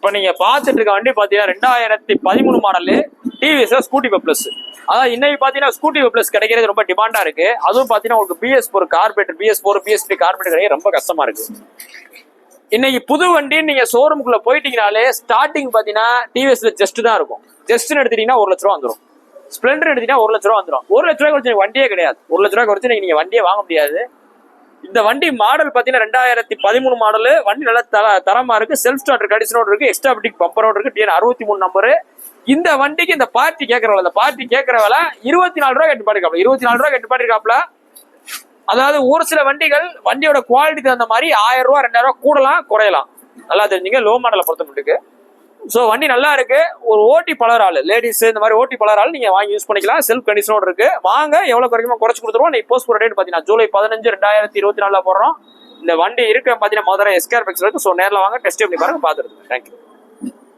இப்ப நீங்க பாத்துட்டு இருக்க வண்டி பாத்தீங்கன்னா 2013 மாடலு டிவிஎஸ்ல ஸ்கூட்டி பிளஸ். அதாவது இன்னைக்கு பாத்தீங்கன்னா ஸ்கூட்டி பிளஸ் கிடைக்கிறது ரொம்ப டிமாண்டா இருக்கு. அதுவும் பாத்தீங்கன்னா உங்களுக்கு BS4 carburettor, BS4 BS3 carburettor கிடைக்க ரொம்ப கஷ்டமா இருக்கு. இன்னைக்கு புது வண்டி நீங்க ஷோரூமுக்குள்ள போயிட்டீங்கனாலே ஸ்டார்டிங் பாத்தீங்கன்னா டிவிஎஸ்ல ஜஸ்ட் தான் இருக்கும். ஜஸ்ட்னு எடுத்துட்டீங்கன்னா 1 லட்ச ரூபா வந்துடும். ஸ்பிளெண்டர் எடுத்தீங்கன்னா 1 லட்ச ரூபா வந்துடும். 1 லட்ச ரூபாய் குறைச்சு வண்டியே கிடையாது. 1 லட்ச ரூபாய் குறைச்சு நீங்க வண்டியே வாங்க முடியாது. இந்த வண்டி மாடல் பாத்தீங்கன்னா 2013 மாடலு. வண்டி நல்லா தரமா இருக்கு. செல்ஃப் ஸ்டார்டர் கண்டிஷனோட இருக்கு. எக்ஸ்ட்ரா பிடிக் பம்பரோட இருக்கு. TN 63 number. இந்த வண்டிக்கு இந்த பார்ட்டி கேட்கறவங்க, இந்த பார்ட்டி கேட்கறவல 24 ரூபாய் கட்டு பாட்டிருக்காப்ல. 24 ரூபாய் கட்டு பாட்டிருக்காப்ல. அதாவது ஒரு சில வண்டிகள் வண்டியோட குவாலிட்டி தகுந்த மாதிரி 1000 ரூபாய் 2000 ரூபாய் கூடலாம் குறையலாம். நல்லா தெரிஞ்சுங்க லோ மாடலை பொறுத்த மட்டுக்கு. ஸோ வண்டி நல்லா இருக்கு. ஒரு ஓட்டி பலர் ஆள், லேடிஸ் இந்த மாதிரி ஓட்டி பலர் ஆள் நீங்க வாங்கி யூஸ் பண்ணிக்கலாம். செல்ஃப் கண்டிஷனோட இருக்கு. வாங்க எவ்வளவு குறைக்குமோ குறைச்சு கொடுத்துருவோம். நீ போஸ்ட் போற டேட் பாத்தீங்கன்னா ஜூலை 15 2024 போடுறோம். இந்த வண்டி இருக்க பாத்தீங்கன்னா மதுரை எஸ்கேர் பெக்ஸ் இருக்கு. ஸோ நேரில் வாங்க, டெஸ்ட் பண்ணி பாருங்க, பாத்துருங்க. தேங்க்யூ.